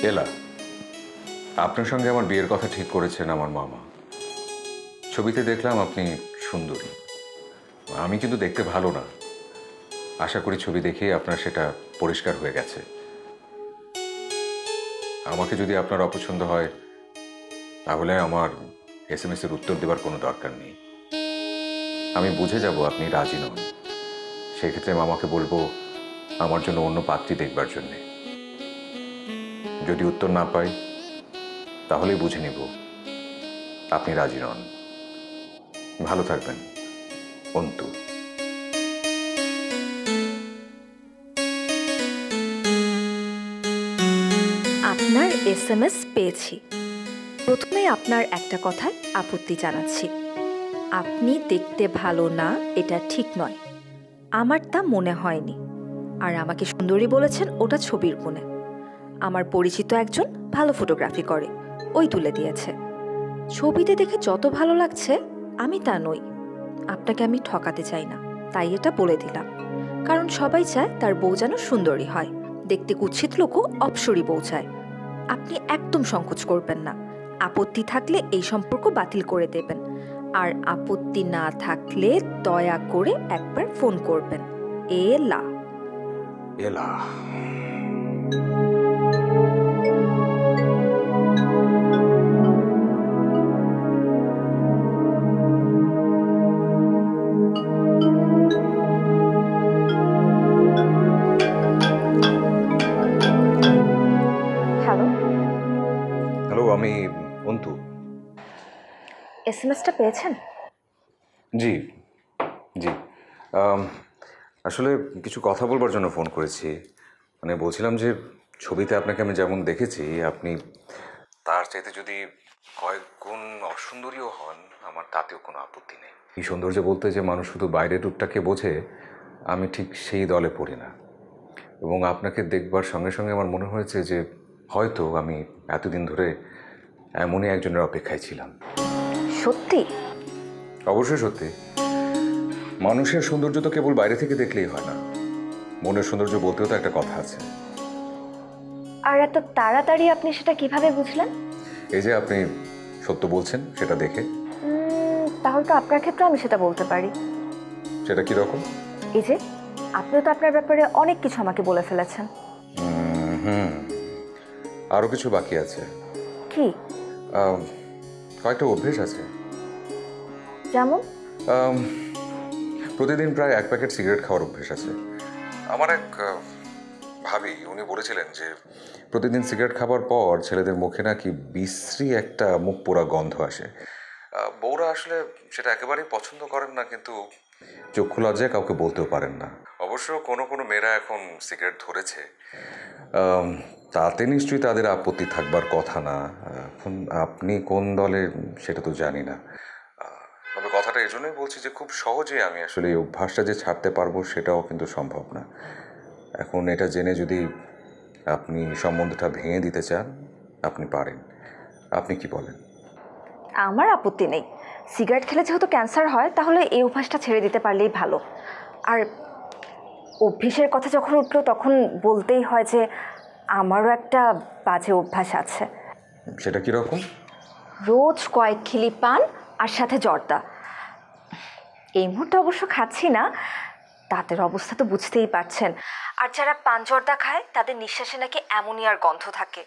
এলা, আপনার সঙ্গে আমার বিয়ের কথা ঠিক করেছেন আমার মামা। ছবিতে দেখলাম আপনি সুন্দরী, আমি কিন্তু দেখতে ভালো না। আশা করি ছবি দেখেই আপনার সেটা পরিষ্কার হয়ে গেছে। আমাকে যদি আপনার অপছন্দ হয় তাহলে আমার SMS এর উত্তর দেওয়ার কোনো দরকার নেই। আমি বুঝে যাব আপনি রাজি নন। সেক্ষেত্রে মামাকে বলবো আমার জন্য অন্য পাত্রী দেখবার জন্যে। যদি উত্তর না পাই তাহলেই বুঝে নেব আপনি রাজি নন। ভালো থাকবেন, অন্তু। আপনার SMS পেয়েছি। প্রথমে আপনার একটা কথায় আপত্তি জানাচ্ছি। আপনি দেখতে ভালো না এটা ঠিক নয়, আমার তা মনে হয়নি। আর আমাকে সুন্দরী বলেছেন ওটা ছবির গুণে। আমার পরিচিত একজন ভালো ফটোগ্রাফি করে, ওই তুলে দিয়েছে। ছবিতে দেখে যত ভালো লাগছে আমি তা নই। আপনাকে আমি ঠকাতে চাই না, তাই এটা বলে দিলাম। কারণ সবাই চায় তার বউ যেন সুন্দরী হয়, দেখতে কুৎসিত লোকও অপসরী বউ চায়। আপনি একদম সংকোচ করবেন না। আপত্তি থাকলে এই সম্পর্ক বাতিল করে দেবেন, আর আপত্তি না থাকলে দয়া করে একবার ফোন করবেন। এলা। এলা। হ্যালো। হ্যালো, আমি অন্তু। SMS-টা পেয়েছেন? জি জি, আসলে কিছু কথা বলবার জন্য ফোন করেছি। মানে বলছিলাম যে ছবিতে আপনাকে আমি যেমন দেখেছি, আপনি তার চাইতে যদি কয়েক গুণ অসুন্দরীও হন আমার তাতেও কোনো আপত্তি নেই। এই সৌন্দর্য বলতে যে মানুষ শুধু বাইরের রূপটাকে বোঝে, আমি ঠিক সেই দলে পড়ি না। এবং আপনাকে দেখবার সঙ্গে সঙ্গে আমার মনে হয়েছে যে হয়তো আমি এতদিন ধরে এমনই একজনের অপেক্ষায় ছিলাম। সত্যি? অবশ্যই সত্যি। মানুষের সৌন্দর্য তো কেবল বাইরে থেকে দেখলেই হয় না, মনের সৌন্দর্য বলতেও তো একটা কথা আছে। আর এত তাড়াতাড়ি আপনি সেটা কিভাবে বুঝলেন? এই যে আপনি সত্য বলছেন সেটা দেখে। তাহলে তো আপনার ক্ষেত্রে আমি সেটা বলতে পারি। সেটা কি রকম? এই যে আপনিও তো আপনার ব্যাপারে অনেক কিছু আমাকে বলে ফেলেছেন। আরো কিছু বাকি আছে। কি? কয়েকটা অভ্যেস আছে। যেমন? প্রতিদিন প্রায় 1 প্যাকেট সিগারেট খাওয়ার অভ্যেস আছে। আমার এক ভাবি উনি বলেছিলেন যে প্রতিদিন সিগারেট খাবার পর ছেলেদের মুখে নাকি বিশ্রী একটা মুখ পোড়া গন্ধ আসে। বউরা আসলে সেটা একেবারেই পছন্দ করেন না, কিন্তু চক্ষু লজ্জায় কাউকে বলতেও পারেন না। অবশ্য কোনো কোনো মেয়েরা এখন সিগারেট ধরেছে, তাতে নিশ্চয়ই তাদের আপত্তি থাকবার কথা না। এখন আপনি কোন দলে সেটা তো জানি না। তবে কথাটা এই জন্যই বলছি যে খুব সহজেই আমি আসলে এই অভ্যাসটা যে ছাড়তে পারবো সেটাও কিন্তু সম্ভব না। এখন এটা জেনে যদি আপনি সম্বন্ধটা ভেঙে দিতে চান আপনি পারেন। আপনি কি বলেন? আমার আপত্তি নেই। সিগারেট খেলে যেহেতু ক্যান্সার হয়, তাহলে এই অভ্যাসটা ছেড়ে দিতে পারলেই ভালো। আর অভ্যাসের কথা যখন উঠলো তখন বলতেই হয় যে আমারও একটা বাজে অভ্যাস আছে। সেটা কীরকম? রোজ কয়েক খিলি পান আর সাথে জর্দা। এই মুহূর্তে অবশ্য খাচ্ছি না, তাদের অবস্থা তো বুঝতেই পারছেন। আর যারা পান জর্দা খায় তাদের নিঃশ্বাসে নাকি অ্যামোনিয়ার গন্ধ থাকে।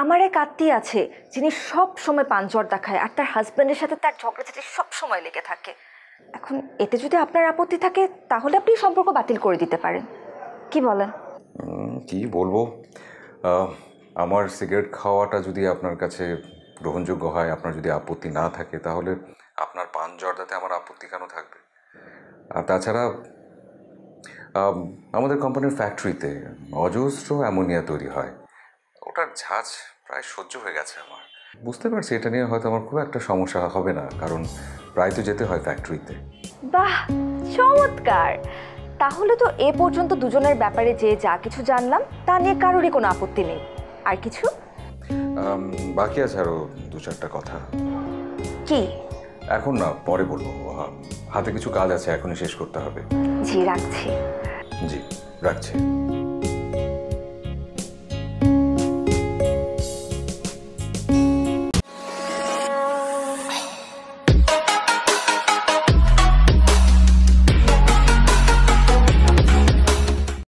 আমার এক আত্মীয় আছে যিনি সব সময় পান জর্দা খায়, আর তার হাজব্যান্ডের সাথে তার ঝগড়াঝাটি সব সময় লেগে থাকে। এখন এতে যদি আপনার আপত্তি থাকে তাহলে আপনি সম্পর্ক বাতিল করে দিতে পারেন। কি বলেন? কি বলবো, আমার সিগারেট খাওয়াটা যদি আপনার কাছে গ্রহণযোগ্য হয়, আপনার যদি আপত্তি না থাকে, তাহলে আপনার পান জর্দাতে আমার আপত্তি কেন থাকবে? আর তাছাড়া আমাদের কোম্পানির ফ্যাক্টরিতে অজস্র অ্যামোনিয়া তৈরি হয়, ওটার ঝাঁজ প্রায় সহ্য হয়ে গেছে আমার। বুঝতে পারছি এটা নিয়ে হয়তো আমার খুব একটা সমস্যা হবে না, কারণ প্রায় তো যেতে হয় ফ্যাক্টরিতে। বাহ, চমৎকার! তাহলে তো এ পর্যন্ত দুজনের ব্যাপারে যে যা কিছু জানলাম তা নিয়ে কারোরই কোনো আপত্তি নেই। আর কিছু বাকি আছে আরও 2-4টা কথা। কি? এখন না, পরে বলবো। হাতে কিছু কাজ আছে, এখনই শেষ করতে হবে। জি, রাখছি। জি, রাখছি।